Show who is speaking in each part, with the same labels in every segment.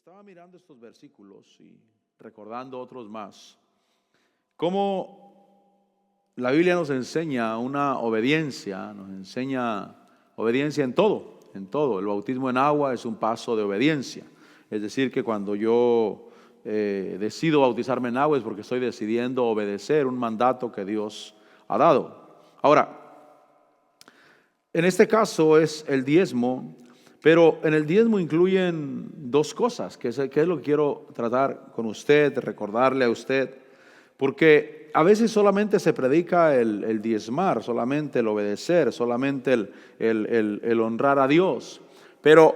Speaker 1: Estaba mirando estos versículos y recordando otros más, cómo la Biblia nos enseña una obediencia, nos enseña obediencia en todo, en todo. El bautismo en agua es un paso de obediencia. Es decir, que cuando yo decido bautizarme en agua es porque estoy decidiendo obedecer un mandato que Dios ha dado. Ahora, en este caso es el diezmo, pero en el diezmo incluyen dos cosas, que es lo que quiero tratar con usted, recordarle a usted, porque a veces solamente se predica el diezmar, solamente el obedecer, solamente el honrar a Dios. Pero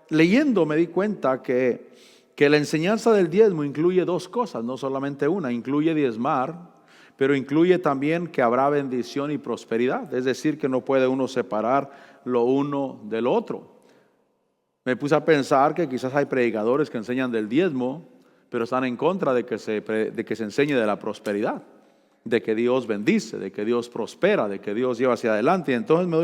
Speaker 1: leyendo me di cuenta que la enseñanza del diezmo incluye dos cosas, no solamente una, incluye diezmar, pero incluye también que habrá bendición y prosperidad. Es decir, que no puede uno separar lo uno del otro. Me puse a pensar que quizás hay predicadores que enseñan del diezmo, pero están en contra de que se enseñe de la prosperidad, de que Dios bendice, de que Dios prospera, de que Dios lleva hacia adelante. Y entonces me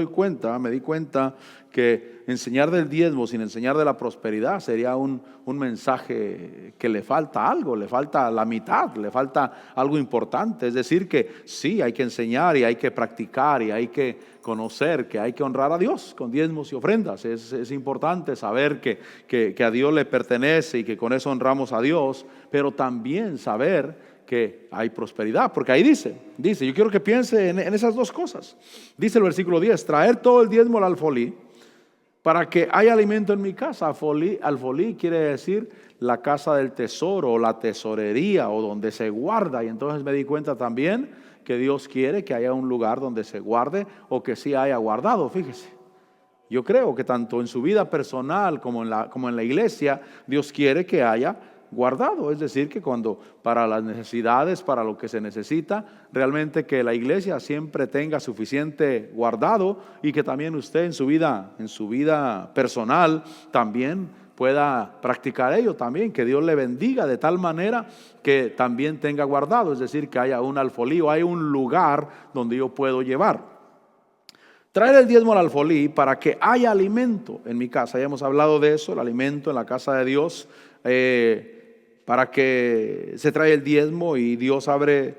Speaker 1: di cuenta que enseñar del diezmo sin enseñar de la prosperidad sería un mensaje que le falta algo, le falta la mitad, le falta algo importante. Es decir, que sí, hay que enseñar y hay que practicar y hay que conocer que hay que honrar a Dios con diezmos y ofrendas. Es importante saber que a Dios le pertenece y que con eso honramos a Dios, pero también saber que hay prosperidad, porque ahí dice, yo quiero que piense en esas dos cosas. Dice el versículo 10, traer todo el diezmo al alfolí, para que haya alimento en mi casa. Alfolí quiere decir la casa del tesoro, o la tesorería, o donde se guarda. Y entonces me di cuenta también que Dios quiere que haya un lugar donde se guarde, o que sí haya guardado. Fíjese, yo creo que tanto en su vida personal como en la iglesia, Dios quiere que haya guardado, es decir, que cuando para las necesidades, para lo que se necesita, realmente que la iglesia siempre tenga suficiente guardado, y que también usted en su vida personal también pueda practicar ello también, que Dios le bendiga de tal manera que también tenga guardado, es decir, que haya un alfolí o hay un lugar donde yo puedo llevar. Traer el diezmo al alfolí para que haya alimento en mi casa. Ya hemos hablado de eso, el alimento en la casa de Dios. Para que se trae el diezmo y Dios abre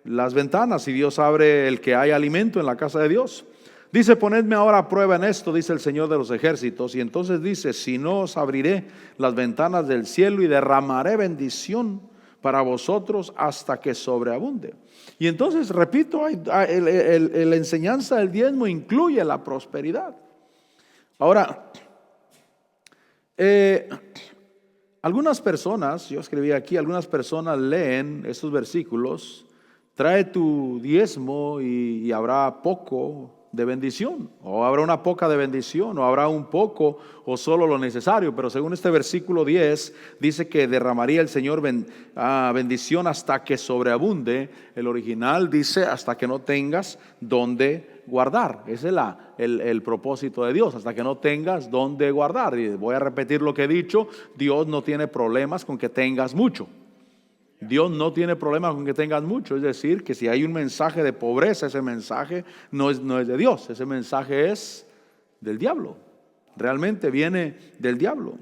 Speaker 1: las ventanas y Dios abre el que haya alimento en la casa de Dios. Dice, ponedme ahora a prueba en esto, dice el Señor de los ejércitos. Y entonces dice, si no os abriré las ventanas del cielo y derramaré bendición para vosotros hasta que sobreabunde. Y entonces, repito, la enseñanza del diezmo incluye la prosperidad. Ahora, algunas personas, yo escribí aquí, algunas personas leen estos versículos, trae tu diezmo y habrá poco de bendición, o habrá una poca de bendición, o habrá un poco o solo lo necesario. Pero según este versículo 10, dice que derramaría el Señor bendición hasta que sobreabunde. El original dice hasta que no tengas donde guardar. Ese es el propósito de Dios, hasta que no tengas donde guardar. Y voy a repetir lo que he dicho, Dios no tiene problemas con que tengas mucho. Dios no tiene problemas con que tengas mucho. Es decir, que si hay un mensaje de pobreza, ese mensaje no es de Dios, ese mensaje es del diablo. Realmente viene del diablo.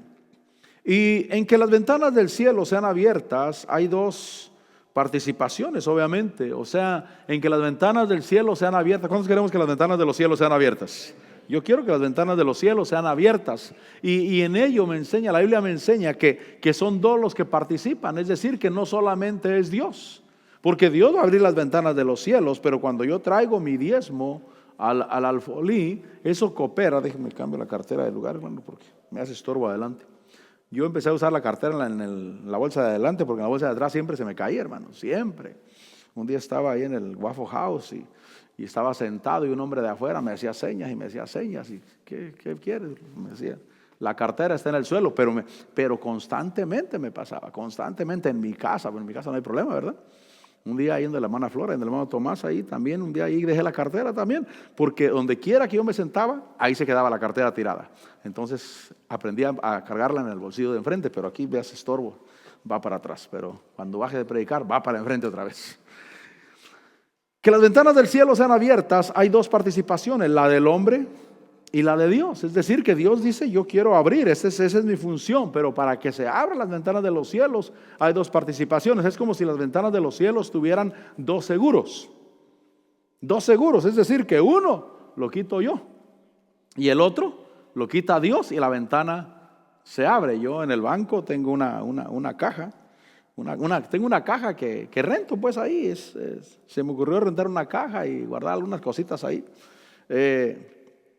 Speaker 1: Y en que las ventanas del cielo sean abiertas, hay dos participaciones, obviamente. O sea, en que las ventanas del cielo sean abiertas. ¿Cuántos queremos que las ventanas de los cielos sean abiertas? Yo quiero que las ventanas de los cielos sean abiertas. Y en ello la Biblia me enseña que son dos los que participan. Es decir, que no solamente es Dios. Porque Dios va a abrir las ventanas de los cielos, pero cuando yo traigo mi diezmo al alfolí, eso coopera. Déjenme cambio la cartera de lugar, hermano, porque me hace estorbo adelante. Yo empecé a usar la cartera en la bolsa de adelante, porque en la bolsa de atrás siempre se me caía, hermano, siempre. Un día estaba ahí en el Waffle House y estaba sentado y un hombre de afuera me hacía señas y ¿qué quieres? Me decía, la cartera está en el suelo, pero constantemente me pasaba, constantemente en mi casa. Bueno, en mi casa no hay problema, ¿verdad? Un día ahí en la hermana Flora, en el hermano Tomás, ahí también, un día ahí dejé la cartera también, porque donde quiera que yo me sentaba, ahí se quedaba la cartera tirada. Entonces aprendí a cargarla en el bolsillo de enfrente, pero aquí veas estorbo, va para atrás, pero cuando baje de predicar, va para enfrente otra vez. Que las ventanas del cielo sean abiertas, hay dos participaciones, la del hombre y la de Dios. Es decir, que Dios dice, yo quiero abrir, esa es mi función, pero para que se abran las ventanas de los cielos hay dos participaciones. Es como si las ventanas de los cielos tuvieran dos seguros. Dos seguros, es decir, que uno lo quito yo y el otro lo quita Dios y la ventana se abre. Yo en el banco tengo una caja, tengo una caja que rento pues ahí. Se me ocurrió rentar una caja y guardar algunas cositas ahí.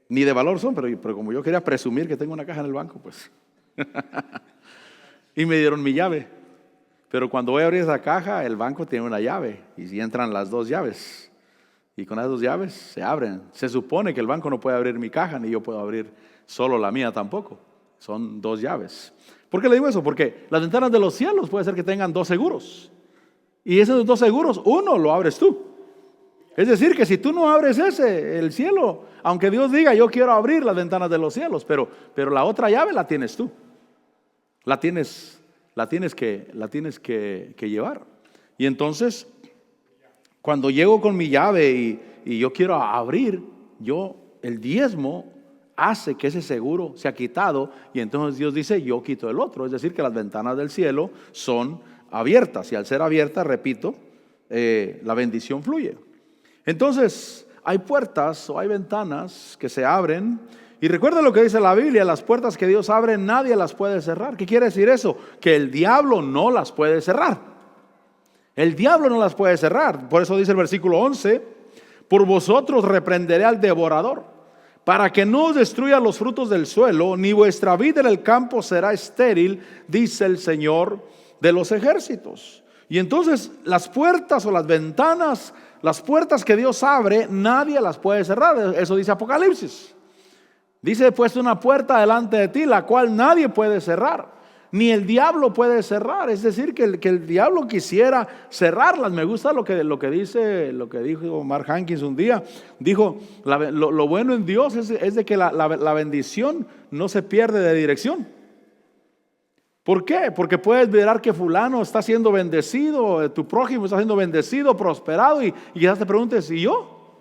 Speaker 1: Ni de valor son, pero como yo quería presumir que tengo una caja en el banco, pues. Y me dieron mi llave. Pero cuando voy a abrir esa caja, el banco tiene una llave y si entran las dos llaves. Y con esas dos llaves se abren. Se supone que el banco no puede abrir mi caja, ni yo puedo abrir solo la mía tampoco. Son dos llaves. ¿Por qué le digo eso? Porque las ventanas de los cielos puede ser que tengan dos seguros. Y esos dos seguros, uno lo abres tú. Es decir, que si tú no abres el cielo, aunque Dios diga, yo quiero abrir las ventanas de los cielos, pero la otra llave la tienes tú. La tienes que llevar. Y entonces, cuando llego con mi llave y yo quiero abrir, el diezmo hace que ese seguro sea quitado y entonces Dios dice, yo quito el otro. Es decir, que las ventanas del cielo son abiertas y al ser abiertas, repito, la bendición fluye. Entonces, hay puertas o hay ventanas que se abren y recuerda lo que dice la Biblia, las puertas que Dios abre nadie las puede cerrar. ¿Qué quiere decir eso? Que el diablo no las puede cerrar. El diablo no las puede cerrar. Por eso dice el versículo 11, por vosotros reprenderé al devorador, para que no os destruya los frutos del suelo, ni vuestra vida en el campo será estéril, dice el Señor de los ejércitos. Y entonces las puertas o las ventanas, las puertas que Dios abre, nadie las puede cerrar. Eso dice Apocalipsis. Dice, he puesto una puerta delante de ti, la cual nadie puede cerrar. Ni el diablo puede cerrar. Es decir, que el diablo quisiera cerrarlas. Me gusta lo que dijo Mark Hankins un día. Dijo, lo bueno en Dios es de que la bendición no se pierde de dirección. ¿Por qué? Porque puedes ver que fulano está siendo bendecido, tu prójimo está siendo bendecido, prosperado, y quizás te preguntes, ¿y yo?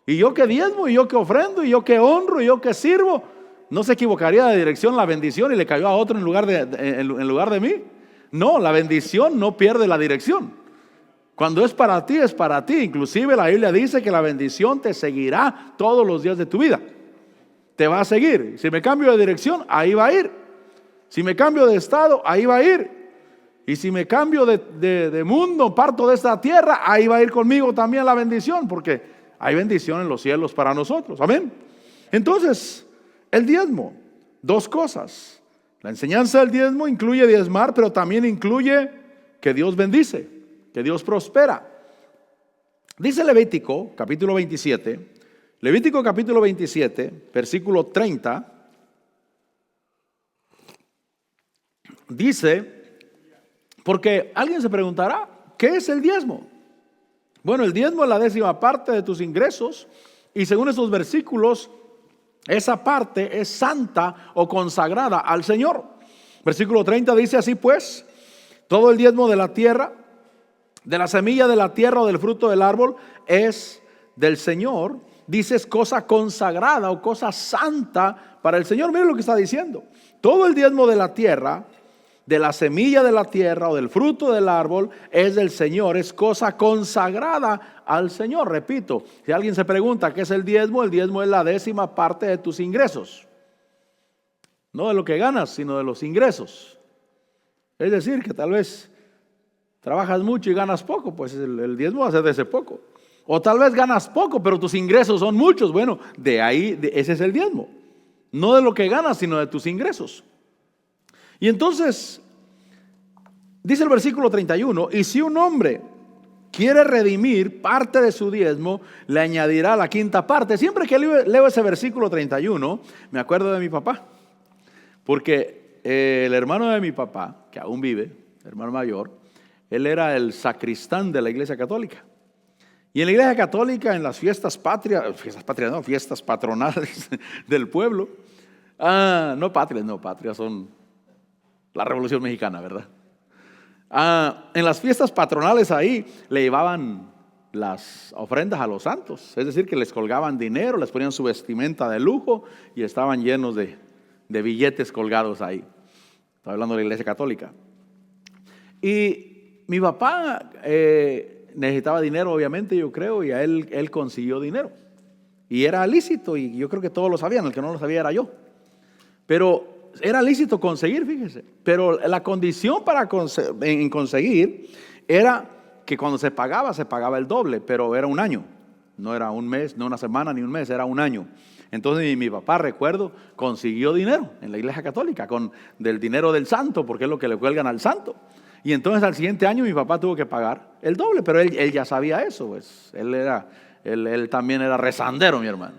Speaker 1: ¿Y yo qué diezmo? ¿Y yo qué ofrendo? ¿Y yo qué honro? ¿Y yo qué sirvo? ¿No se equivocaría de dirección la bendición y le cayó a otro en lugar de mí? No, la bendición no pierde la dirección. Cuando es para ti, es para ti. Inclusive la Biblia dice que la bendición te seguirá todos los días de tu vida. Te va a seguir. Si me cambio de dirección, ahí va a ir. Si me cambio de estado, ahí va a ir. Y si me cambio de mundo, parto de esta tierra, ahí va a ir conmigo también la bendición, porque hay bendición en los cielos para nosotros. Amén. Entonces, el diezmo, dos cosas. La enseñanza del diezmo incluye diezmar, pero también incluye que Dios bendice, que Dios prospera. Dice Levítico capítulo 27, versículo 30. Dice, porque alguien se preguntará, ¿qué es el diezmo? Bueno, el diezmo es la 10ª parte de tus ingresos y según estos versículos, esa parte es santa o consagrada al Señor. Versículo 30 dice así pues, todo el diezmo de la tierra, de la semilla de la tierra o del fruto del árbol es del Señor. Dice es cosa consagrada o cosa santa para el Señor. Miren lo que está diciendo. Todo el diezmo de la tierra, de la semilla de la tierra o del fruto del árbol es del Señor, es cosa consagrada al Señor. Repito, si alguien se pregunta qué es el diezmo es la 10ª parte de tus ingresos. No de lo que ganas, sino de los ingresos. Es decir, que tal vez trabajas mucho y ganas poco, pues el diezmo va a ser de ese poco. O tal vez ganas poco, pero tus ingresos son muchos. Bueno, ese es el diezmo. No de lo que ganas, sino de tus ingresos. Y entonces, dice el versículo 31, y si un hombre quiere redimir parte de su diezmo, le añadirá la 5ª parte. Siempre que leo ese versículo 31, me acuerdo de mi papá. Porque el hermano de mi papá, que aún vive, hermano mayor, él era el sacristán de la iglesia católica. Y en la iglesia católica, en las fiestas patronales del pueblo, no patrias son la Revolución Mexicana, ¿verdad? En las fiestas patronales ahí le llevaban las ofrendas a los santos. Es decir, que les colgaban dinero, les ponían su vestimenta de lujo y estaban llenos de billetes colgados ahí. Estoy hablando de la iglesia católica. Y mi papá necesitaba dinero, obviamente, yo creo, y a él consiguió dinero. Y era lícito, y yo creo que todos lo sabían, el que no lo sabía era yo. Pero era lícito conseguir, fíjese. Pero la condición para conseguir era que cuando se pagaba el doble, pero era un año. No era un mes, no una semana ni un mes, era un año. Entonces mi papá, recuerdo, consiguió dinero en la iglesia católica, del dinero del santo, porque es lo que le cuelgan al santo. Y entonces al siguiente año mi papá tuvo que pagar el doble, pero él ya sabía eso, pues él también era rezandero, mi hermano.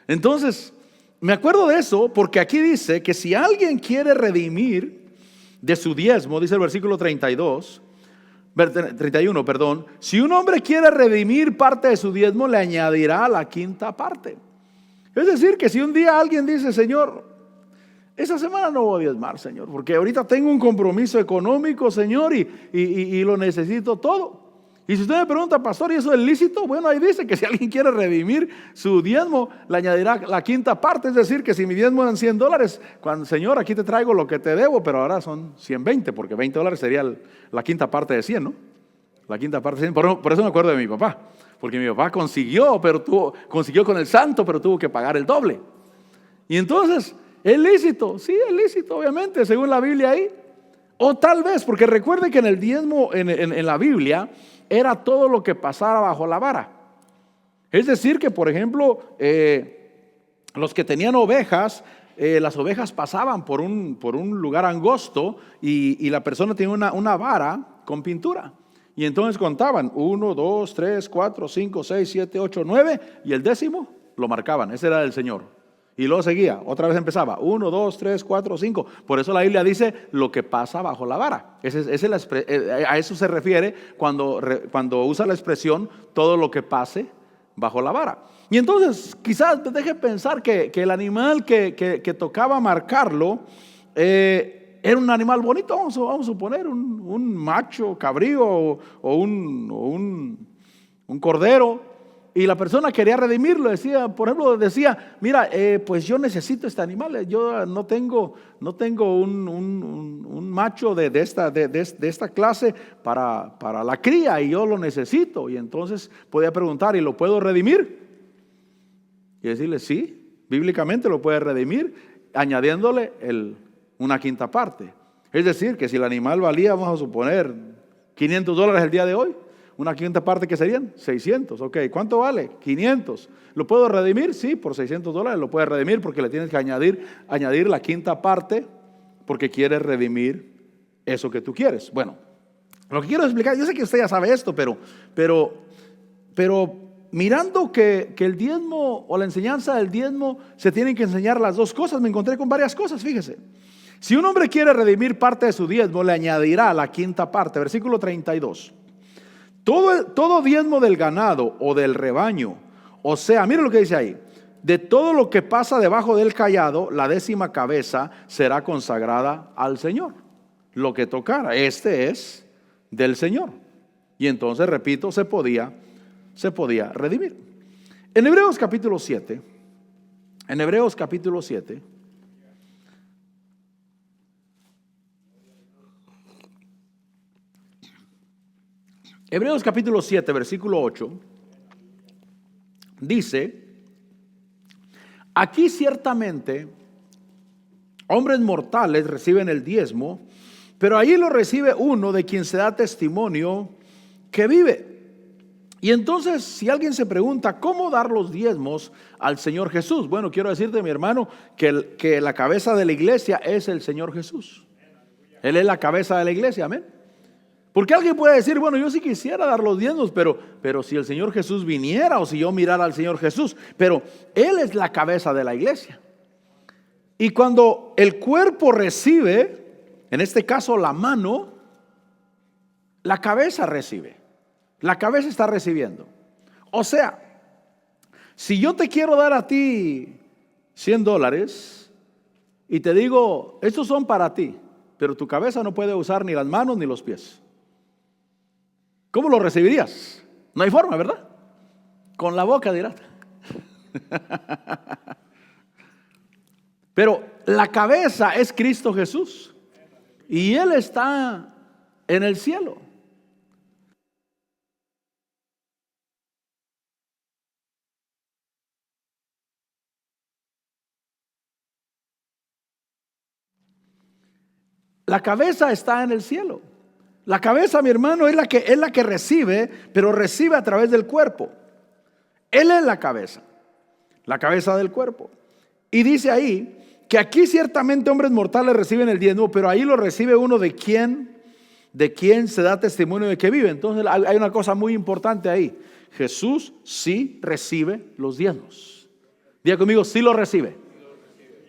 Speaker 1: Entonces, me acuerdo de eso porque aquí dice que si alguien quiere redimir de su diezmo, dice el versículo 31, si un hombre quiere redimir parte de su diezmo, le añadirá la quinta parte. Es decir, que si un día alguien dice, Señor, esa semana no voy a diezmar, Señor, porque ahorita tengo un compromiso económico, Señor, y lo necesito todo. Y si usted me pregunta, pastor, ¿y eso es lícito? Bueno, ahí dice que si alguien quiere redimir su diezmo, le añadirá la quinta parte. Es decir, que si mi diezmo eran $100, cuando, Señor, aquí te traigo lo que te debo, pero ahora son 120, porque $20 sería la quinta parte de 100, ¿no? La quinta parte de 100. Por eso me acuerdo de mi papá, porque mi papá consiguió con el santo, pero tuvo que pagar el doble. Y entonces, ¿es lícito? Sí, es lícito, obviamente, según la Biblia ahí. O tal vez, porque recuerde que en el diezmo, en la Biblia, era todo lo que pasara bajo la vara. Es decir que, por ejemplo, los que tenían ovejas, las ovejas pasaban por un lugar angosto y la persona tenía una vara con pintura. Y entonces contaban 1, 2, 3, 4, 5, 6, 7, 8, 9 y el 10º lo marcaban. Ese era del Señor. Y luego seguía, otra vez empezaba, 1, 2, 3, 4, 5. Por eso la Biblia dice lo que pasa bajo la vara. A eso se refiere cuando usa la expresión todo lo que pase bajo la vara. Y entonces quizás te deje pensar que el animal que tocaba marcarlo era un animal bonito, vamos a suponer, un macho cabrío o un cordero. Y la persona quería redimirlo, decía, por ejemplo, mira, pues yo necesito este animal, yo no tengo un macho de esta clase para la cría y yo lo necesito. Y entonces podía preguntar, ¿y lo puedo redimir? Y decirle, sí, bíblicamente lo puede redimir, añadiéndole una quinta parte. Es decir, que si el animal valía, vamos a suponer, $500 el día de hoy, una quinta parte, ¿qué serían? 600. Ok, ¿cuánto vale? 500. ¿Lo puedo redimir? Sí, por $600 lo puedes redimir porque le tienes que añadir la quinta parte porque quieres redimir eso que tú quieres. Bueno, lo que quiero explicar, yo sé que usted ya sabe esto, pero mirando que el diezmo o la enseñanza del diezmo se tienen que enseñar las dos cosas, me encontré con varias cosas, fíjese. Si un hombre quiere redimir parte de su diezmo, le añadirá la quinta parte, versículo 32. Todo diezmo del ganado o del rebaño, o sea, mire lo que dice ahí, de todo lo que pasa debajo del cayado, la 10ª cabeza será consagrada al Señor. Lo que tocara, este es del Señor. Y entonces, repito, se podía redimir. En Hebreos capítulo 7, Hebreos capítulo 7, versículo 8, dice, aquí ciertamente hombres mortales reciben el diezmo, pero allí lo recibe uno de quien se da testimonio que vive. Y entonces, si alguien se pregunta, ¿cómo dar los diezmos al Señor Jesús? Bueno, quiero decirte, mi hermano, que la cabeza de la iglesia es el Señor Jesús. Él es la cabeza de la iglesia, amén. Porque alguien puede decir, bueno, yo sí quisiera dar los diezmos, pero si el Señor Jesús viniera o si yo mirara al Señor Jesús, pero Él es la cabeza de la iglesia. Y cuando el cuerpo recibe, en este caso la mano, la cabeza recibe. La cabeza está recibiendo. O sea, si yo te quiero dar a ti $100 y te digo, estos son para ti, pero tu cabeza no puede usar ni las manos ni los pies, ¿cómo lo recibirías? No hay forma, ¿verdad? Con la boca dirá. Pero la cabeza es Cristo Jesús. Y Él está en el cielo. La cabeza está en el cielo. La cabeza, mi hermano, es la que recibe, pero recibe a través del cuerpo. Él es la cabeza del cuerpo. Y dice ahí que aquí ciertamente hombres mortales reciben el diezmo, pero ahí lo recibe uno de quien se da testimonio de que vive. Entonces hay una cosa muy importante ahí. Jesús sí recibe los diezmos. Diga conmigo, sí lo recibe.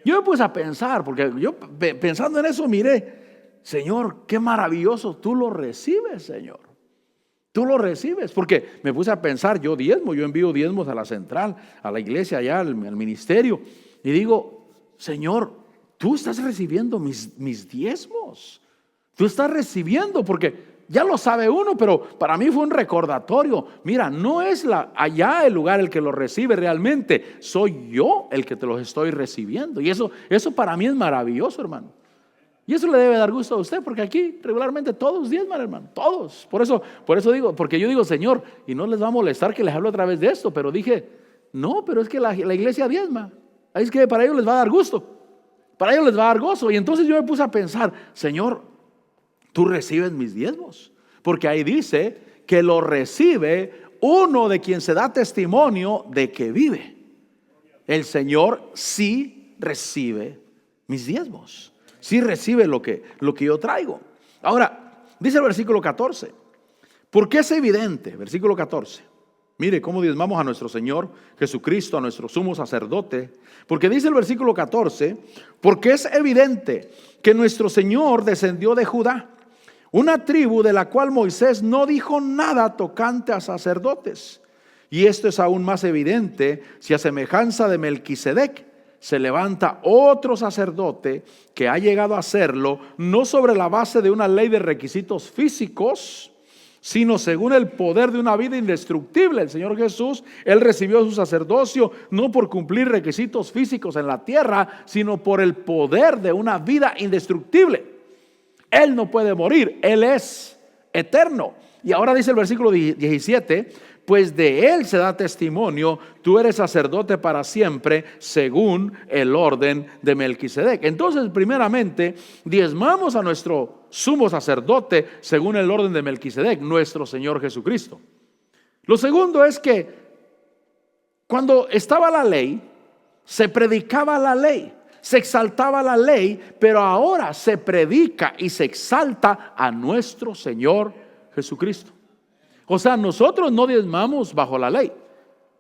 Speaker 1: Yo me puse a pensar, porque yo pensando en eso miré, Señor, qué maravilloso, tú lo recibes, Señor. Tú lo recibes, porque me puse a pensar, yo envío diezmos a la central, a la iglesia allá, al ministerio, y digo, Señor, tú estás recibiendo mis diezmos. Tú estás recibiendo, porque ya lo sabe uno, pero para mí fue un recordatorio. Mira, no es allá el lugar el que lo recibe realmente, soy yo el que te los estoy recibiendo. Y eso para mí es maravilloso, hermano. Y eso le debe dar gusto a usted, porque aquí regularmente todos diezman, hermano, todos. Por eso digo, porque yo digo, Señor, y no les va a molestar que les hable a través de esto, pero dije, no, pero es que la iglesia diezma. Ahí es que para ellos les va a dar gusto, para ellos les va a dar gozo. Y entonces yo me puse a pensar, Señor, tú recibes mis diezmos, porque ahí dice que lo recibe uno de quien se da testimonio de que vive. El Señor sí recibe mis diezmos. Sí recibe lo que yo traigo. Ahora, dice el versículo 14. Porque es evidente, versículo 14. Mire cómo diezmamos a nuestro Señor Jesucristo, a nuestro sumo sacerdote. Porque dice el versículo 14, porque es evidente que nuestro Señor descendió de Judá, una tribu de la cual Moisés no dijo nada tocante a sacerdotes. Y esto es aún más evidente si a semejanza de Melquisedec se levanta otro sacerdote que ha llegado a serlo, no sobre la base de una ley de requisitos físicos, sino según el poder de una vida indestructible. El Señor Jesús, Él recibió su sacerdocio no por cumplir requisitos físicos en la tierra, sino por el poder de una vida indestructible. Él no puede morir, Él es eterno. Y ahora dice el versículo 17, pues de Él se da testimonio, tú eres sacerdote para siempre, según el orden de Melquisedec. Entonces, primeramente, diezmamos a nuestro sumo sacerdote, según el orden de Melquisedec, nuestro Señor Jesucristo. Lo segundo es que cuando estaba la ley, se predicaba la ley, se exaltaba la ley, pero ahora se predica y se exalta a nuestro Señor Jesucristo. O sea, nosotros no diezmamos bajo la ley.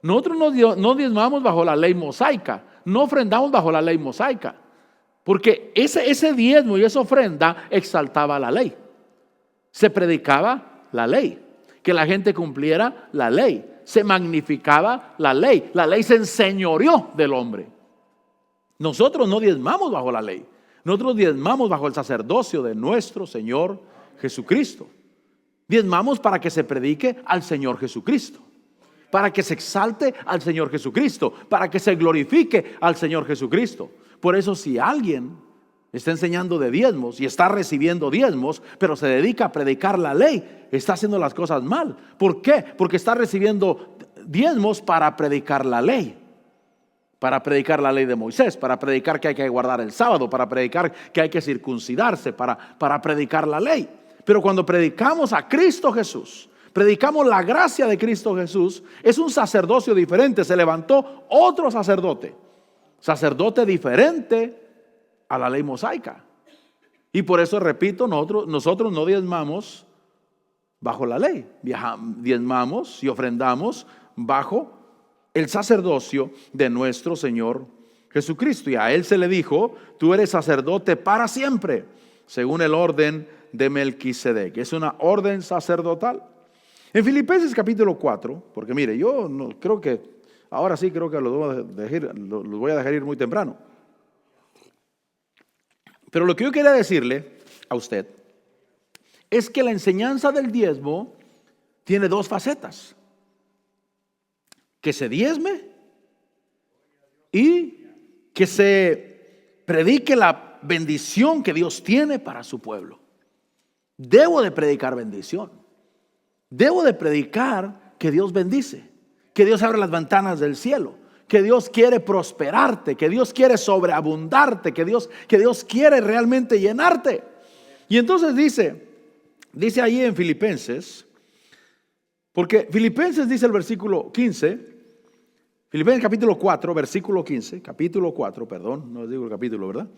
Speaker 1: Nosotros no diezmamos bajo la ley mosaica. No ofrendamos bajo la ley mosaica. Porque ese diezmo y esa ofrenda exaltaba la ley. Se predicaba la ley. Que la gente cumpliera la ley. Se magnificaba la ley. La ley se enseñoreó del hombre. Nosotros no diezmamos bajo la ley. Nosotros diezmamos bajo el sacerdocio de nuestro Señor Jesucristo. Diezmamos para que se predique al Señor Jesucristo, para que se exalte al Señor Jesucristo, para que se glorifique al Señor Jesucristo. Por eso, si alguien está enseñando de diezmos y está recibiendo diezmos, pero se dedica a predicar la ley, está haciendo las cosas mal. ¿Por qué? Porque está recibiendo diezmos para predicar la ley. Para predicar la ley de Moisés, para predicar que hay que guardar el sábado, para predicar que hay que circuncidarse, para predicar la ley. Pero cuando predicamos a Cristo Jesús, predicamos la gracia de Cristo Jesús, es un sacerdocio diferente. Se levantó otro sacerdote diferente a la ley mosaica. Y por eso, repito, nosotros no diezmamos bajo la ley, diezmamos y ofrendamos bajo el sacerdocio de nuestro Señor Jesucristo. Y a Él se le dijo, tú eres sacerdote para siempre, según el orden de Melquisedec. Es una orden sacerdotal. En Filipenses capítulo 4, porque mire, yo no creo que, ahora sí creo que los voy a dejar ir muy temprano. Pero lo que yo quería decirle a usted es que la enseñanza del diezmo tiene dos facetas. que se diezme y que se predique la bendición que Dios tiene para su pueblo. Debo de predicar bendición. Debo de predicar que Dios bendice, que Dios abre las ventanas del cielo, que Dios quiere prosperarte, que Dios quiere sobreabundarte, que Dios quiere realmente llenarte. Y entonces dice ahí en Filipenses, porque Filipenses dice el versículo 15, Filipenses capítulo 4, versículo 15, capítulo 4, perdón, no les digo el capítulo, ¿verdad?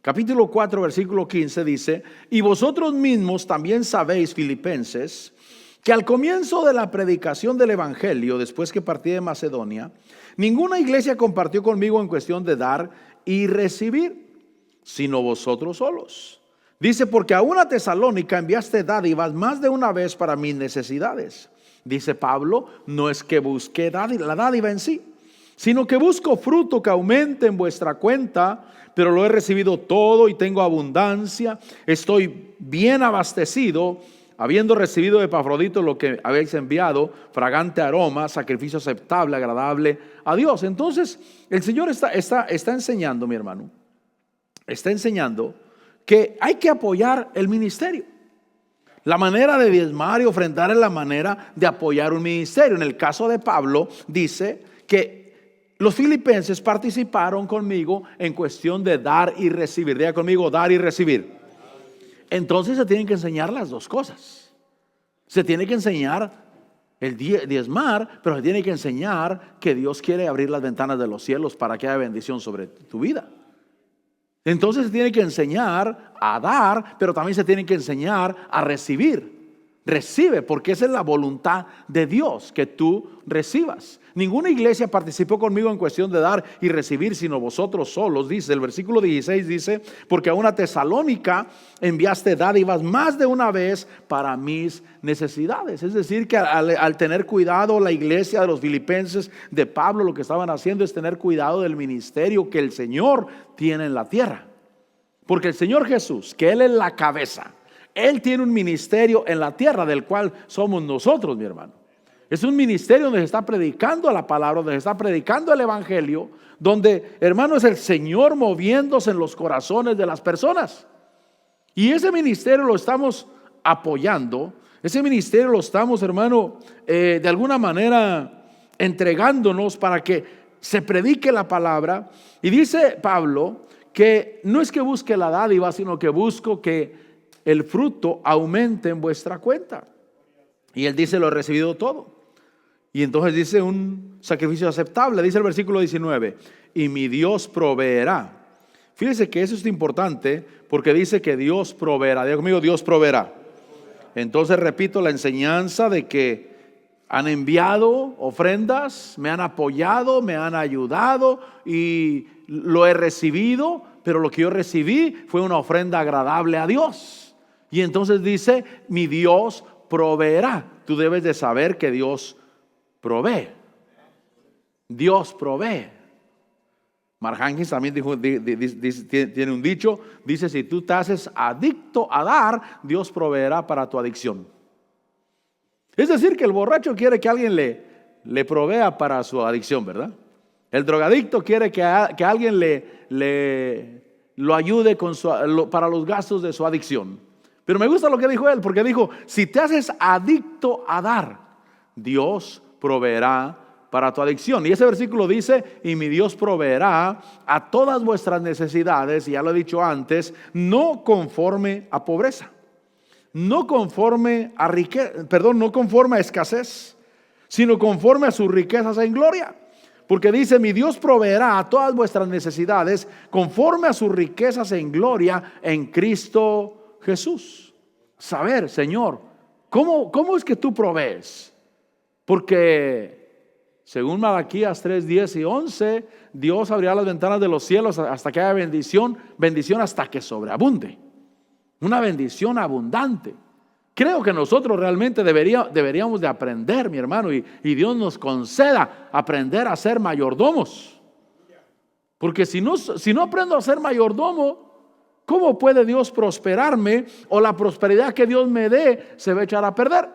Speaker 1: Capítulo 4, versículo 15 dice: y vosotros mismos también sabéis, Filipenses, que al comienzo de la predicación del evangelio, después que partí de Macedonia, ninguna iglesia compartió conmigo en cuestión de dar y recibir, sino vosotros solos. Dice: porque a una Tesalónica enviaste dádivas más de una vez para mis necesidades. Dice Pablo: no es que busque la dádiva en sí, sino que busco fruto que aumente en vuestra cuenta, pero lo he recibido todo y tengo abundancia. Estoy bien abastecido, habiendo recibido de Epafrodito lo que habéis enviado, fragante aroma, sacrificio aceptable, agradable a Dios. Entonces el Señor está enseñando, mi hermano, está enseñando que hay que apoyar el ministerio. La manera de diezmar y ofrendar es la manera de apoyar un ministerio. En el caso de Pablo dice que los filipenses participaron conmigo en cuestión de dar y recibir. Diga conmigo: dar y recibir. Entonces se tienen que enseñar las dos cosas. Se tiene que enseñar el diezmar, pero se tiene que enseñar que Dios quiere abrir las ventanas de los cielos para que haya bendición sobre tu vida. Entonces se tiene que enseñar a dar, pero también se tiene que enseñar a recibir. Recibe, porque esa es la voluntad de Dios, que tú recibas. Ninguna iglesia participó conmigo en cuestión de dar y recibir, sino vosotros solos. Dice el versículo 16, dice: porque a una Tesalónica enviaste dádivas más de una vez para mis necesidades. Es decir, que al tener cuidado la iglesia de los filipenses de Pablo, lo que estaban haciendo es tener cuidado del ministerio que el Señor tiene en la tierra. Porque el Señor Jesús, que Él es la cabeza, Él tiene un ministerio en la tierra, del cual somos nosotros, mi hermano. Es un ministerio donde se está predicando la palabra, donde se está predicando el evangelio, donde, hermano, es el Señor moviéndose en los corazones de las personas. Y ese ministerio lo estamos apoyando, ese ministerio lo estamos, hermano, de alguna manera entregándonos para que se predique la palabra. Y dice Pablo que no es que busque la dádiva, sino que busco que el fruto aumente en vuestra cuenta. Y él dice: lo he recibido todo. Y entonces dice: un sacrificio aceptable. Dice el versículo 19: y mi Dios proveerá. Fíjese que eso es importante, porque dice que Dios proveerá. Diga conmigo: Dios proveerá. Entonces repito la enseñanza de que han enviado ofrendas, me han apoyado, me han ayudado y lo he recibido, pero lo que yo recibí fue una ofrenda agradable a Dios. Y entonces dice: mi Dios proveerá. Tú debes de saber que Dios provee. Dios provee. Mark Hankins también tiene un dicho, dice: si tú te haces adicto a dar, Dios proveerá para tu adicción. Es decir, que el borracho quiere que alguien le provea para su adicción, ¿verdad? El drogadicto quiere que alguien lo ayude para los gastos de su adicción. Pero me gusta lo que dijo él, porque dijo: si te haces adicto a dar, Dios proveerá para tu adicción. Y ese versículo dice: y mi Dios proveerá a todas vuestras necesidades, y ya lo he dicho antes, no conforme a pobreza, no conforme a no conforme a escasez, sino conforme a sus riquezas en gloria. Porque dice: mi Dios proveerá a todas vuestras necesidades conforme a sus riquezas en gloria en Cristo Jesús. Saber, Señor, ¿cómo es que tú provees? Porque según Malaquías 3, 10 y 11, Dios abrirá las ventanas de los cielos hasta que haya bendición hasta que sobreabunde. Una bendición abundante. Creo que nosotros realmente deberíamos de aprender, mi hermano, y Dios nos conceda aprender a ser mayordomos. Porque si no aprendo a ser mayordomo, ¿cómo puede Dios prosperarme? O la prosperidad que Dios me dé se va a echar a perder.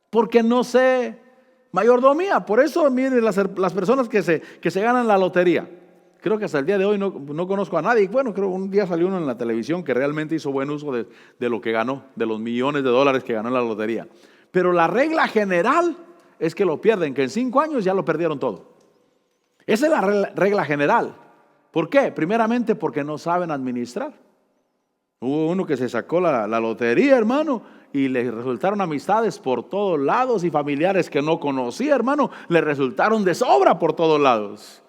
Speaker 1: Porque no sé Mayordomía. Por eso, miren, las personas que se ganan la lotería. Creo que hasta el día de hoy no conozco a nadie. Bueno, creo que un día salió uno en la televisión que realmente hizo buen uso de lo que ganó, de los millones de dólares que ganó en la lotería. Pero la regla general es que lo pierden, que en 5 años ya lo perdieron todo. Esa es la regla general. ¿Por qué? Primeramente porque no saben administrar. Hubo uno que se sacó la lotería, hermano, y le resultaron amistades por todos lados y familiares que no conocía, hermano, le resultaron de sobra por todos lados.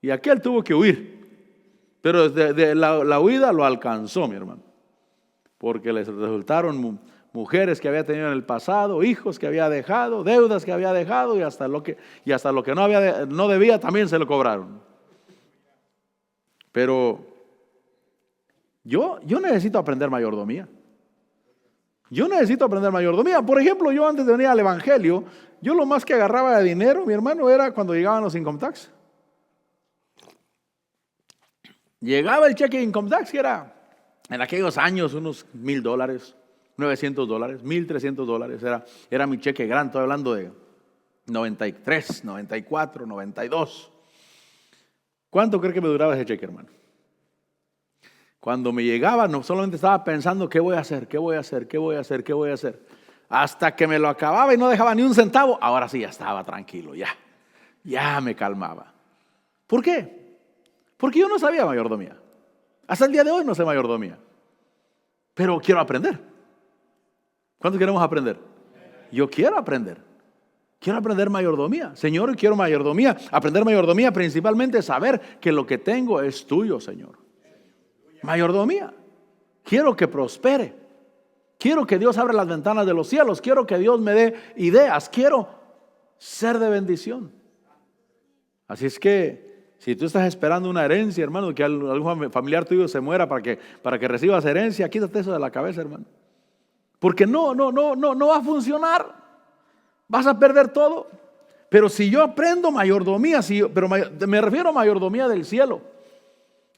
Speaker 1: Y aquel tuvo que huir, pero desde la huida lo alcanzó, mi hermano, porque les resultaron mujeres que había tenido en el pasado, hijos que había dejado, deudas que había dejado y hasta lo que no debía también se lo cobraron. Pero yo necesito aprender mayordomía. Yo necesito aprender mayordomía. Por ejemplo, yo antes de venir al evangelio, yo lo más que agarraba de dinero, mi hermano, era cuando llegaban los income tax. Llegaba el cheque de income tax, que era en aquellos años unos $1,000, $900, $1,300. Era mi cheque grande, estoy hablando de 93, 94, 92. ¿Cuánto cree que me duraba ese cheque, hermano? Cuando me llegaba, no solamente estaba pensando qué voy a hacer, hasta que me lo acababa y no dejaba ni un centavo. Ahora sí ya estaba tranquilo, ya me calmaba. ¿Por qué? Porque yo no sabía mayordomía. Hasta el día de hoy no sé mayordomía. Pero quiero aprender. ¿Cuántos queremos aprender? Yo quiero aprender. Quiero aprender mayordomía. Señor, quiero mayordomía. Aprender mayordomía, principalmente saber que lo que tengo es tuyo, Señor. Mayordomía. Quiero que prospere. Quiero que Dios abra las ventanas de los cielos. Quiero que Dios me dé ideas. Quiero ser de bendición. Así es que si tú estás esperando una herencia, hermano, que algún familiar tuyo se muera para que recibas herencia, quítate eso de la cabeza, hermano. Porque no va a funcionar. Vas a perder todo. Pero si yo aprendo mayordomía, pero me refiero a mayordomía del cielo,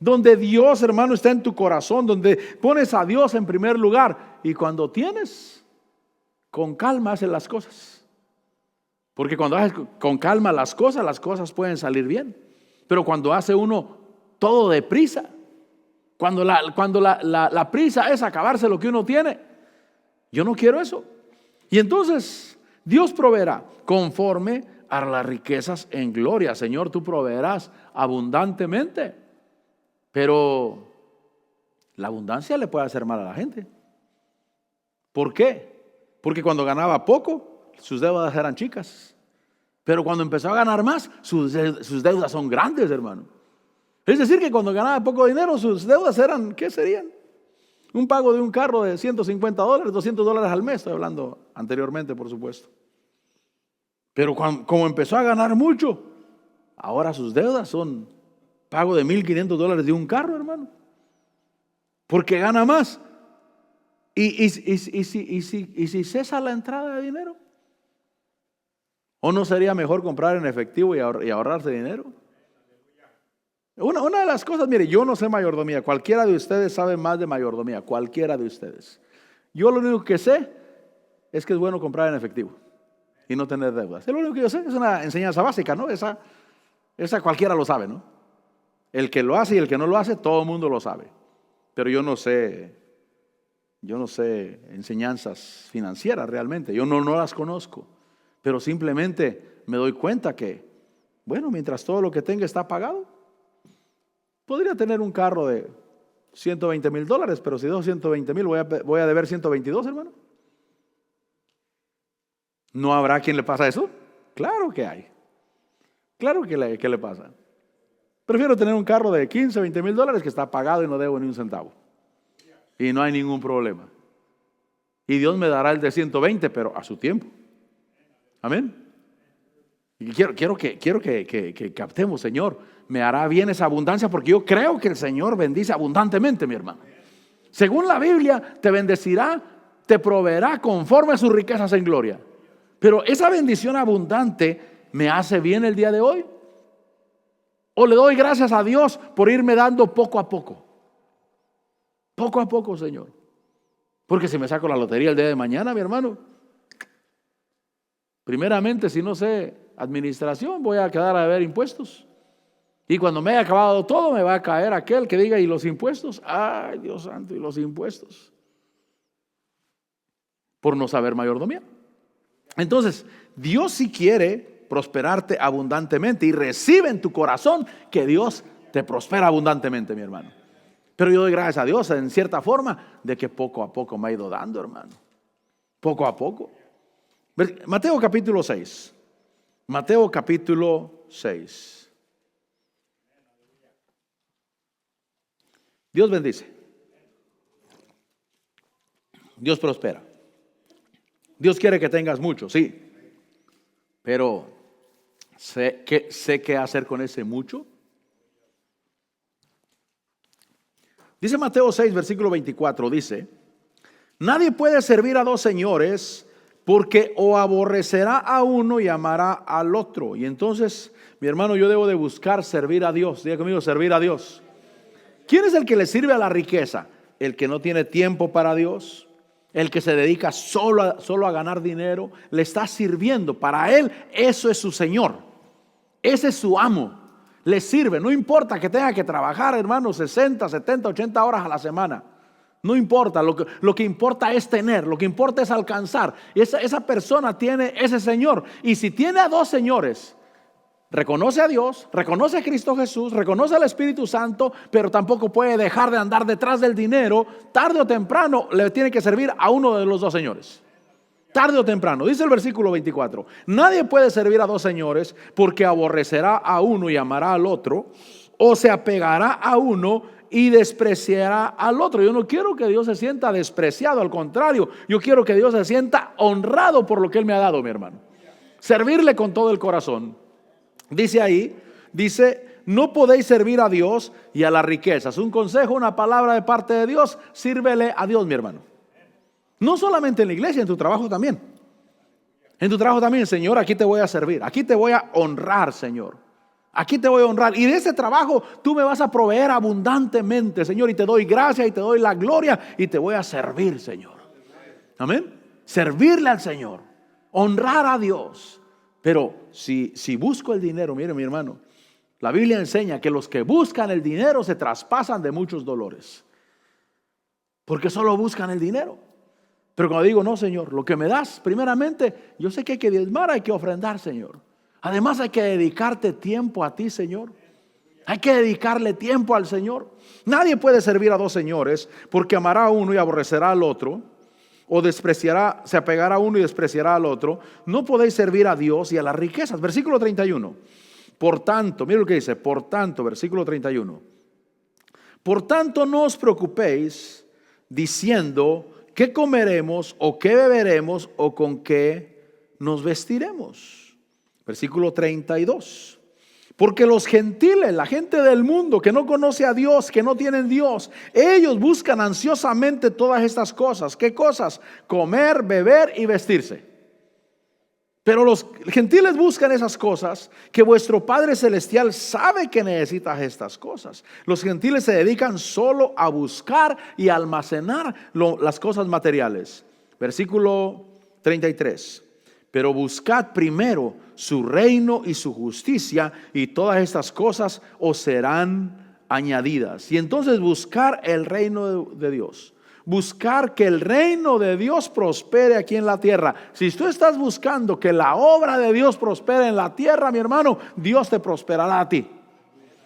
Speaker 1: donde Dios, hermano, está en tu corazón, donde pones a Dios en primer lugar. Y cuando tienes, con calma haces las cosas. Porque cuando haces con calma las cosas pueden salir bien. Pero cuando hace uno todo deprisa, cuando la prisa es acabarse lo que uno tiene, yo no quiero eso. Y entonces Dios proveerá conforme a las riquezas en gloria. Señor, tú proveerás abundantemente. Pero la abundancia le puede hacer mal a la gente. ¿Por qué? Porque cuando ganaba poco, sus deudas eran chicas. Pero cuando empezó a ganar más, sus deudas son grandes, hermano. Es decir, que cuando ganaba poco dinero, sus deudas eran, ¿qué serían? Un pago de un carro de $150, $200 al mes. Estoy hablando anteriormente, por supuesto. Pero como empezó a ganar mucho, ahora sus deudas son pago de $1,500 de un carro, hermano. Porque gana más. ¿Y si cesa la entrada de dinero? ¿O no sería mejor comprar en efectivo y ahorrarse dinero? Una de las cosas, mire, yo no sé mayordomía. Cualquiera de ustedes sabe más de mayordomía. Cualquiera de ustedes. Yo lo único que sé es que es bueno comprar en efectivo y no tener deudas. Es lo único que yo sé. Es una enseñanza básica, ¿no? Esa cualquiera lo sabe, ¿no? El que lo hace y el que no lo hace, todo el mundo lo sabe. Pero yo no sé enseñanzas financieras realmente. Yo no las conozco. Pero simplemente me doy cuenta que, bueno, mientras todo lo que tenga está pagado, podría tener un carro de $120,000, pero si debo $120,000, voy a deber 122, hermano. ¿No habrá quien le pasa eso? Claro que hay. Claro que le pasa. Prefiero tener un carro de $15, $20,000 que está pagado y no debo ni un centavo. Y no hay ningún problema. Y Dios me dará el de 120, pero a su tiempo. Amén. Y quiero que captemos, Señor, me hará bien esa abundancia porque yo creo que el Señor bendice abundantemente, mi hermano. Según la Biblia, te bendecirá, te proveerá conforme a sus riquezas en gloria. Pero esa bendición abundante me hace bien el día de hoy. ¿O le doy gracias a Dios por irme dando poco a poco? Poco a poco, Señor. Porque si me saco la lotería el día de mañana, mi hermano, Primeramente, si no sé administración, voy a quedar a ver impuestos. Y cuando me haya acabado todo, me va a caer aquel que diga, ¿y los impuestos? Ay, Dios santo, ¿y los impuestos? Por no saber mayordomía. Entonces, Dios sí quiere prosperarte abundantemente y recibe en tu corazón que Dios te prospera abundantemente, mi hermano. Pero yo doy gracias a Dios en cierta forma de que poco a poco me ha ido dando, hermano. Poco a poco. Mateo capítulo 6. Mateo capítulo 6. Dios bendice. Dios prospera. Dios quiere que tengas mucho, sí. Pero sé qué hacer con ese mucho. Dice Mateo 6, versículo 24, dice: nadie puede servir a dos señores, porque o aborrecerá a uno y amará al otro. Y entonces, mi hermano, yo debo de buscar servir a Dios. Diga conmigo, servir a Dios. ¿Quién es el que le sirve a la riqueza? El que no tiene tiempo para Dios, el que se dedica solo a ganar dinero, le está sirviendo. Para él, eso es su Señor. Ese es su amo. Le sirve, no importa que tenga que trabajar, hermano, 60, 70, 80 horas a la semana. No importa, lo que importa es tener, lo que importa es alcanzar. Y esa persona tiene ese Señor. Y si tiene a dos señores, reconoce a Dios, reconoce a Cristo Jesús, reconoce al Espíritu Santo, pero tampoco puede dejar de andar detrás del dinero. Tarde o temprano le tiene que servir a uno de los dos señores. Tarde o temprano, dice el versículo 24, nadie puede servir a dos señores, porque aborrecerá a uno y amará al otro, o se apegará a uno y despreciará al otro. Yo no quiero que Dios se sienta despreciado, al contrario, yo quiero que Dios se sienta honrado por lo que Él me ha dado, mi hermano. Servirle con todo el corazón. Dice ahí, no podéis servir a Dios y a las riquezas. Un consejo, una palabra de parte de Dios: sírvele a Dios, mi hermano. No solamente en la iglesia, en tu trabajo también. En tu trabajo también, Señor, aquí te voy a servir, aquí te voy a honrar, Señor. Aquí te voy a honrar. Y de ese trabajo tú me vas a proveer abundantemente, Señor. Y te doy gracia y te doy la gloria y te voy a servir, Señor. Amén. Servirle al Señor, honrar a Dios. Pero si busco el dinero, mire mi hermano, la Biblia enseña que los que buscan el dinero se traspasan de muchos dolores. Porque solo buscan el dinero. Pero cuando digo, no, Señor, lo que me das, primeramente, yo sé que hay que diezmar, hay que ofrendar, Señor. Además hay que dedicarte tiempo a ti, Señor. Hay que dedicarle tiempo al Señor. Nadie puede servir a dos señores, porque amará a uno y aborrecerá al otro, o despreciará, se apegará a uno y despreciará al otro. No podéis servir a Dios y a las riquezas. Versículo 31. Por tanto, mire lo que dice, por tanto, versículo 31. Por tanto, no os preocupéis diciendo: ¿qué comeremos o qué beberemos o con qué nos vestiremos? Versículo 32. Porque los gentiles, la gente del mundo que no conoce a Dios, que no tienen Dios, ellos buscan ansiosamente todas estas cosas. ¿Qué cosas? Comer, beber y vestirse. Pero los gentiles buscan esas cosas que vuestro Padre Celestial sabe que necesitas estas cosas. Los gentiles se dedican solo a buscar y almacenar las cosas materiales. Versículo 33. Pero buscad primero su reino y su justicia, y todas estas cosas os serán añadidas. Y entonces buscar el reino de Dios. Buscar que el reino de Dios prospere aquí en la tierra. Si tú estás buscando que la obra de Dios prospere en la tierra, mi hermano, Dios te prosperará a ti.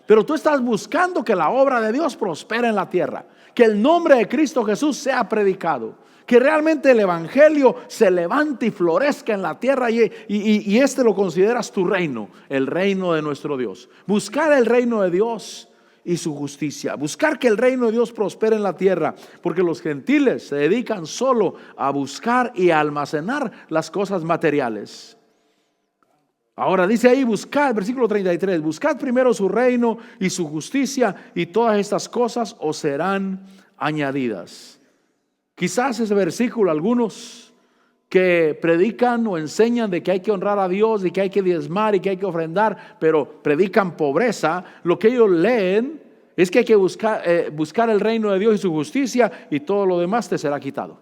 Speaker 1: Pero tú estás buscando que la obra de Dios prospere en la tierra, que el nombre de Cristo Jesús sea predicado, que realmente el evangelio se levante y florezca en la tierra, y este lo consideras tu reino, el reino de nuestro Dios. Buscar el reino de Dios y su justicia, buscar que el reino de Dios prospere en la tierra, porque los gentiles se dedican solo a buscar y a almacenar las cosas materiales. Ahora dice ahí, buscad, versículo 33, buscad primero su reino y su justicia, y todas estas cosas os serán añadidas. Quizás ese versículo, algunos que predican o enseñan de que hay que honrar a Dios y que hay que diezmar y que hay que ofrendar, pero predican pobreza, lo que ellos leen es que hay que buscar el reino de Dios y su justicia, y todo lo demás te será quitado.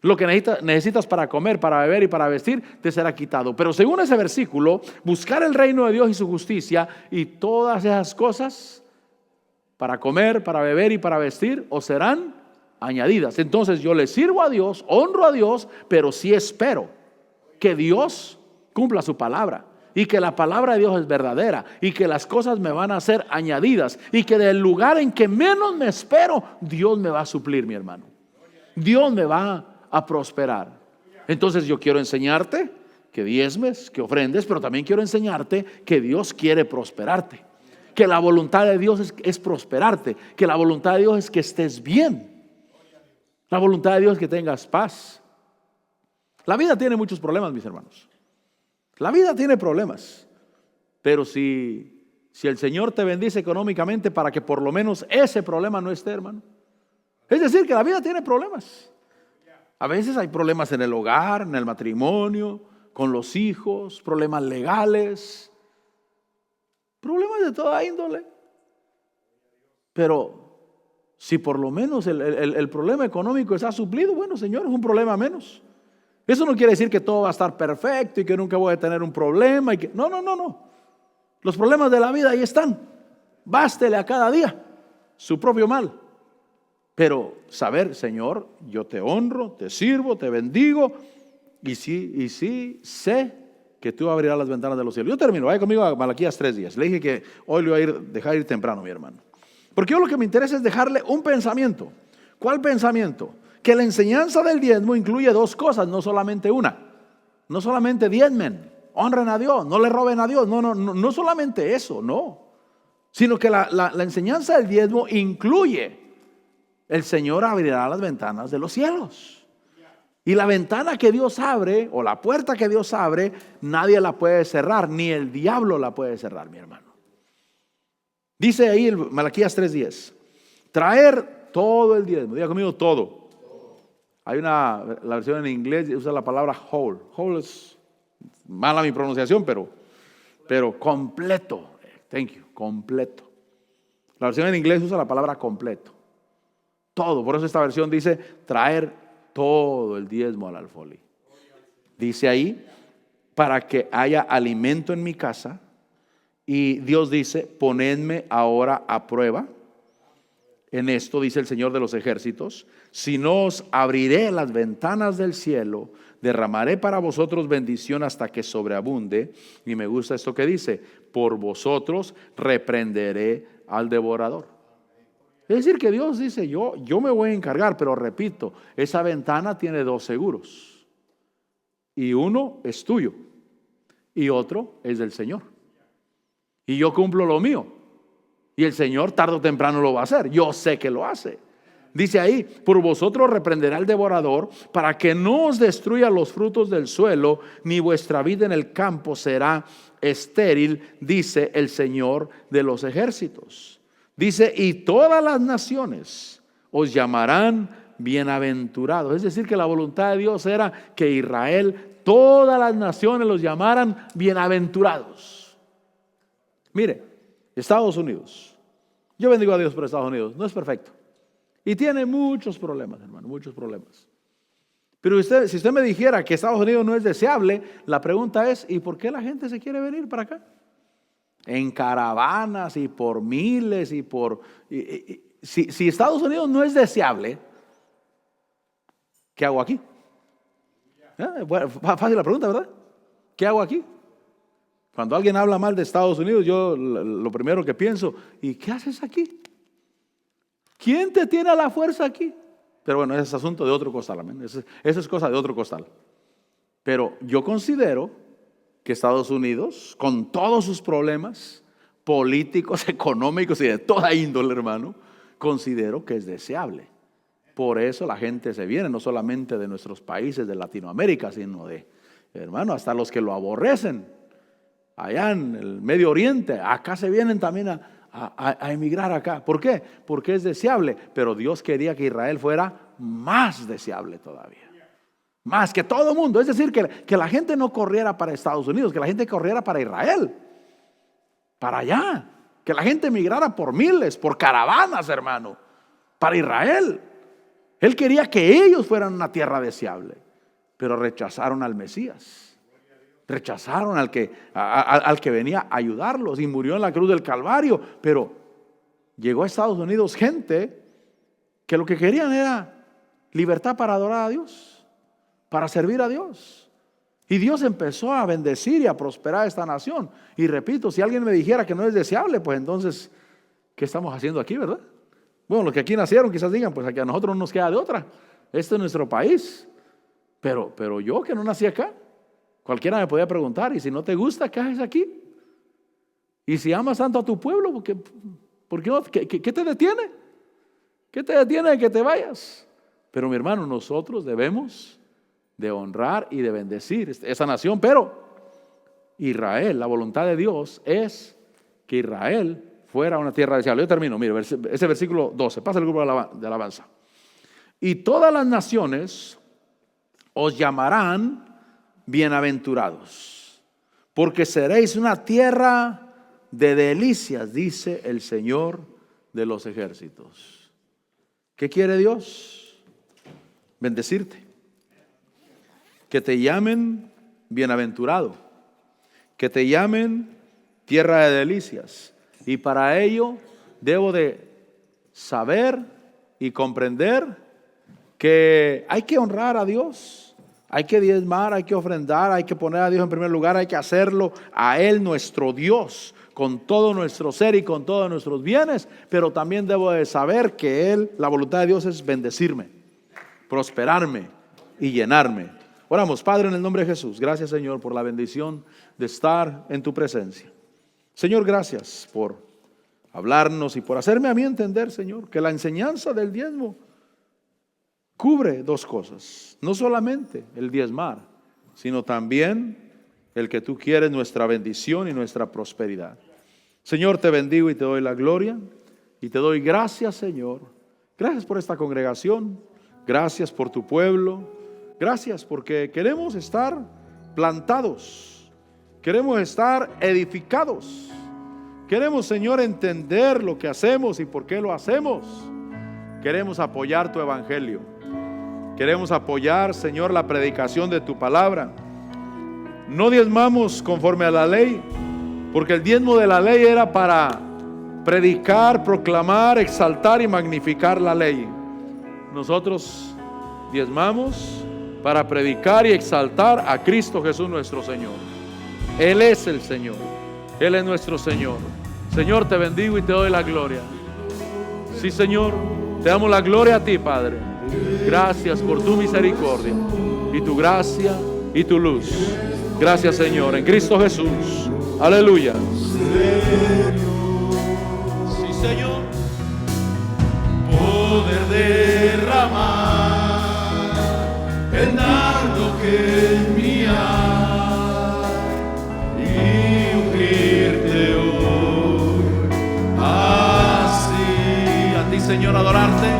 Speaker 1: Lo que necesitas para comer, para beber y para vestir, te será quitado. Pero según ese versículo, buscar el reino de Dios y su justicia, y todas esas cosas, para comer, para beber y para vestir, os serán añadidas. Entonces yo le sirvo a Dios, honro a Dios, pero sí espero que Dios cumpla su palabra, y que la palabra de Dios es verdadera, y que las cosas me van a ser añadidas, y que del lugar en que menos me espero, Dios me va a suplir, mi hermano. Dios me va a prosperar. Entonces yo quiero enseñarte que diezmes, que ofrendes, pero también quiero enseñarte que Dios quiere prosperarte, que la voluntad de Dios es prosperarte, que la voluntad de Dios es que estés bien, la voluntad de Dios es que tengas paz. La vida tiene muchos problemas, mis hermanos. La vida tiene problemas, pero si el Señor te bendice económicamente, para que por lo menos ese problema no esté, hermano. Es decir, que la vida tiene problemas. A veces hay problemas en el hogar, en el matrimonio, con los hijos, problemas legales, problemas de toda índole. Pero si por lo menos el problema económico está suplido, bueno, Señor, es un problema menos. Eso no quiere decir que todo va a estar perfecto y que nunca voy a tener un problema. No. Los problemas de la vida ahí están. Bástele a cada día su propio mal. Pero saber, Señor, yo te honro, te sirvo, te bendigo, y sí sé que tú abrirás las ventanas de los cielos. Yo termino, vaya conmigo a Malaquías 3:10. Le dije que hoy lo voy a dejar ir temprano, mi hermano. Porque yo lo que me interesa es dejarle un pensamiento. ¿Cuál pensamiento? Que la enseñanza del diezmo incluye dos cosas, no solamente una. No solamente diezmen, honren a Dios, no le roben a Dios. No solamente eso, no. Sino que la enseñanza del diezmo incluye: el Señor abrirá las ventanas de los cielos. Y la ventana que Dios abre, o la puerta que Dios abre, nadie la puede cerrar, ni el diablo la puede cerrar, mi hermano. Dice ahí el Malaquías 3:10, traer todo el diezmo. Diga conmigo, todo. Hay la versión en inglés usa la palabra whole. Whole es mala mi pronunciación, pero completo. Thank you, completo. La versión en inglés usa la palabra completo. Todo, por eso esta versión dice traer todo el diezmo al alfolí. Dice ahí, para que haya alimento en mi casa. Y Dios dice, ponedme ahora a prueba en esto, dice el Señor de los ejércitos, si no os abriré las ventanas del cielo, derramaré para vosotros bendición hasta que sobreabunde. Y me gusta esto que dice, por vosotros reprenderé al devorador. Es decir, que Dios dice, yo me voy a encargar, pero repito, esa ventana tiene dos seguros. Y uno es tuyo y otro es del Señor. Y yo cumplo lo mío. Y el Señor tarde o temprano lo va a hacer. Yo sé que lo hace. Dice ahí, por vosotros reprenderá el devorador, para que no os destruya los frutos del suelo, ni vuestra vida en el campo será estéril, dice el Señor de los ejércitos. Dice, y todas las naciones os llamarán bienaventurados. Es decir, que la voluntad de Dios era que Israel, todas las naciones los llamaran bienaventurados. Mire, Estados Unidos, yo bendigo a Dios por Estados Unidos, no es perfecto y tiene muchos problemas, hermano, muchos problemas. Pero si usted me dijera que Estados Unidos no es deseable, la pregunta es, ¿y por qué la gente se quiere venir para acá? En caravanas y por miles si Estados Unidos no es deseable, ¿qué hago aquí? Bueno, fácil la pregunta, ¿verdad? ¿Qué hago aquí? Cuando alguien habla mal de Estados Unidos, yo lo primero que pienso, ¿y qué haces aquí? ¿Quién te tiene a la fuerza aquí? Pero bueno, ese es asunto de otro costal, amén. Eso es cosa de otro costal. Pero yo considero que Estados Unidos, con todos sus problemas políticos, económicos y de toda índole, hermano, considero que es deseable. Por eso la gente se viene, no solamente de nuestros países de Latinoamérica, sino de, hermano, hasta los que lo aborrecen. Allá en el Medio Oriente, acá se vienen también a emigrar acá. ¿Por qué? Porque es deseable, pero Dios quería que Israel fuera más deseable todavía. Más que todo el mundo. Es decir, que la gente no corriera para Estados Unidos, que la gente corriera para Israel, para allá. Que la gente emigrara por miles, por caravanas, hermano, para Israel. Él quería que ellos fueran una tierra deseable, pero rechazaron al Mesías. Rechazaron al que venía a ayudarlos y murió en la cruz del Calvario. Pero llegó a Estados Unidos gente que lo que querían era libertad para adorar a Dios, para servir a Dios. Y Dios empezó a bendecir y a prosperar a esta nación. Y repito, si alguien me dijera que no es deseable, pues entonces, ¿qué estamos haciendo aquí, verdad? Bueno, los que aquí nacieron quizás digan, pues aquí a nosotros no nos queda de otra. Este es nuestro país. Pero yo que no nací acá, cualquiera me podía preguntar, y si no te gusta, ¿qué haces aquí? Y si amas tanto a tu pueblo, ¿por qué no? ¿Qué te detiene? ¿Qué te detiene de que te vayas? Pero mi hermano, nosotros debemos de honrar y de bendecir esa nación. Pero Israel, la voluntad de Dios es que Israel fuera una tierra deseable. Yo termino, mire, ese versículo 12, pasa el grupo de alabanza. Y todas las naciones os llamarán bienaventurados, porque seréis una tierra de delicias, dice el Señor de los ejércitos. ¿Qué quiere Dios? Bendecirte. Que te llamen bienaventurado, que te llamen tierra de delicias. Y para ello debo de saber y comprender que hay que honrar a Dios, hay que diezmar, hay que ofrendar, hay que poner a Dios en primer lugar, hay que hacerlo a Él nuestro Dios, con todo nuestro ser y con todos nuestros bienes. Pero también debo de saber que Él, la voluntad de Dios es bendecirme, prosperarme y llenarme. Oramos. Padre, en el nombre de Jesús, gracias Señor por la bendición de estar en tu presencia. Señor, gracias por hablarnos y por hacerme a mí entender, Señor, que la enseñanza del diezmo cubre dos cosas. No solamente el diezmar, sino también el que tú quieres nuestra bendición y nuestra prosperidad. Señor, te bendigo y te doy la gloria y te doy gracias, Señor. Gracias por esta congregación, gracias por tu pueblo, gracias porque queremos estar plantados, queremos estar edificados. Queremos, Señor, entender lo que hacemos y por qué lo hacemos. Queremos apoyar tu evangelio. Queremos apoyar, Señor, la predicación de tu palabra. No diezmamos conforme a la ley, porque el diezmo de la ley era para predicar, proclamar, exaltar y magnificar la ley. Nosotros diezmamos para predicar y exaltar a Cristo Jesús nuestro Señor. Él es el Señor. Él es nuestro Señor. Señor, te bendigo y te doy la gloria. Sí, Señor, te damos la gloria a ti, Padre. Gracias por tu misericordia y tu gracia y tu luz. Gracias, Señor, en Cristo Jesús. Aleluya. Sí, Señor.
Speaker 2: Poder derramar el nardo que en mí hay y ungirte hoy. Así a ti, Señor, adorarte.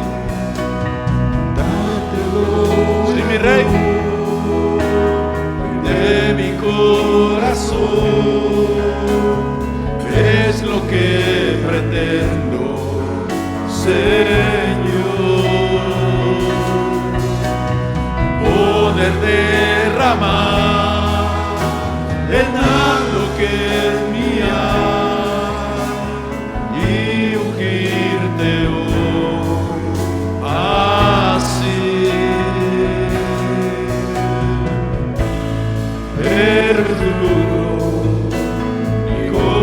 Speaker 2: Sí, mi Rey, de mi corazón es lo que pretendo, Señor, poder derramar el nardo que es mía y ungirte hoy así. Perduro mi corazón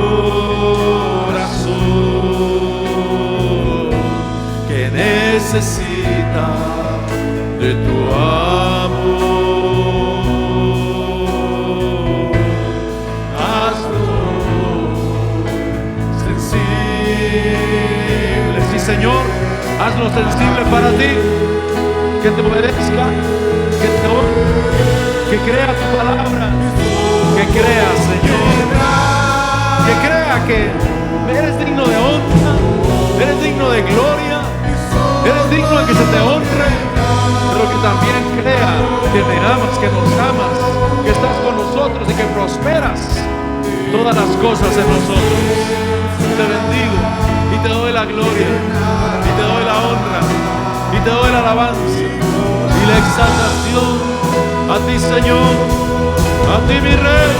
Speaker 2: que necesita de tu amor. Hazlo sensible, sí, Señor, hazlo sensible para ti, que te obedezca, que te honre, que crea tu palabra, que crea, Señor, que crea que eres digno de honra, eres digno de gloria, eres digno de que se te honre, pero que también crea que te amas, que nos amas, que estás con nosotros y que prosperas todas las cosas en nosotros. Te bendigo y te doy la gloria y te doy la honra y te doy la alabanza y la exaltación a ti, Señor, a ti, mi Rey.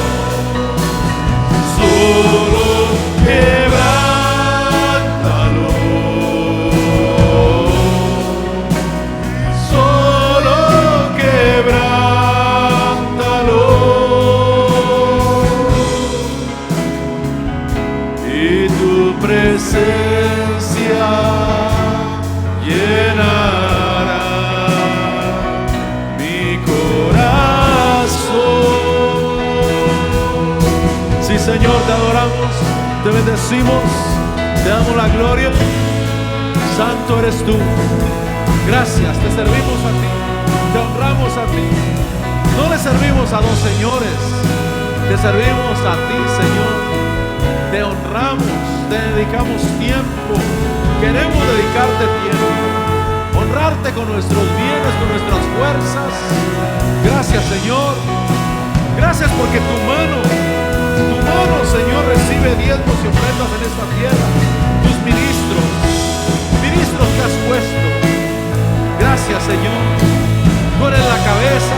Speaker 2: Solo quebrántalo, solo quebrántalo, y tu presencia llenará mi corazón. Sí, Señor, te adoramos, te bendecimos, te damos la gloria. Santo eres tú. Gracias, te servimos a ti, te honramos a ti. No le servimos a dos señores, te servimos a ti, Señor. Te honramos, te dedicamos tiempo. Queremos dedicarte tiempo, honrarte con nuestros bienes, con nuestras fuerzas. Gracias, Señor. Gracias porque tu mano, Señor, recibe diezmos y ofrendas en esta tierra. Tus ministros que has puesto. Gracias, Señor. Tú eres la cabeza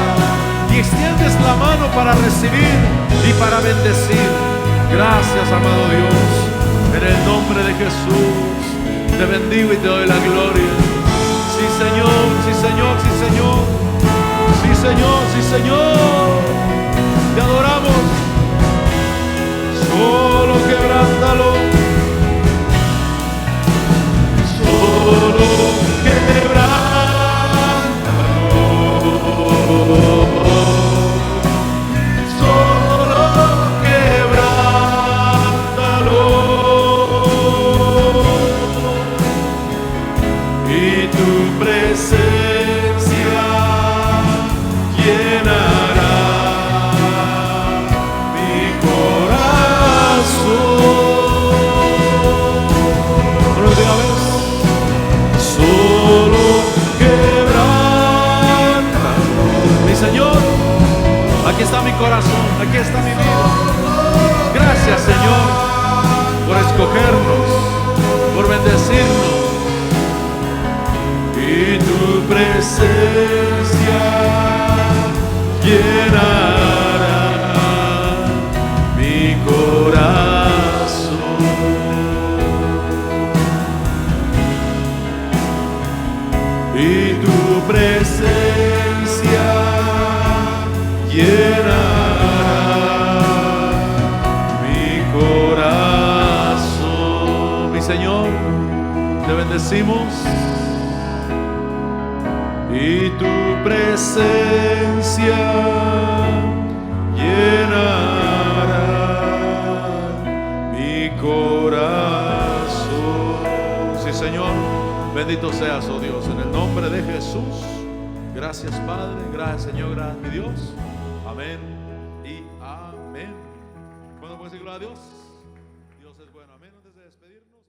Speaker 2: y extiendes la mano para recibir y para bendecir. Gracias, amado Dios. En el nombre de Jesús te bendigo y te doy la gloria. Sí, Señor, sí, Señor, sí, Señor. Sí, Señor, sí, Señor. Te adoramos. Solo quebrántalo, solo quebrántalo, solo quebrántalo, y tu presencia llenará mi corazón. Por última vez. Solo quebrántalo. Mi Señor, aquí está mi corazón, aquí está mi vida. Gracias, Señor, por escogernos, por bendecirnos. Y tu presencia llenará mi corazón, y tu presencia llenará mi corazón. Mi Señor, te bendecimos, y tu presencia llenará mi corazón. Sí, Señor, bendito seas, oh Dios, en el nombre de Jesús. Gracias, Padre, gracias, Señor, gracias, mi Dios. Amén y amén. ¿Cuándo puedes decir gloria a Dios? Dios es bueno. Amén. Antes de despedirnos.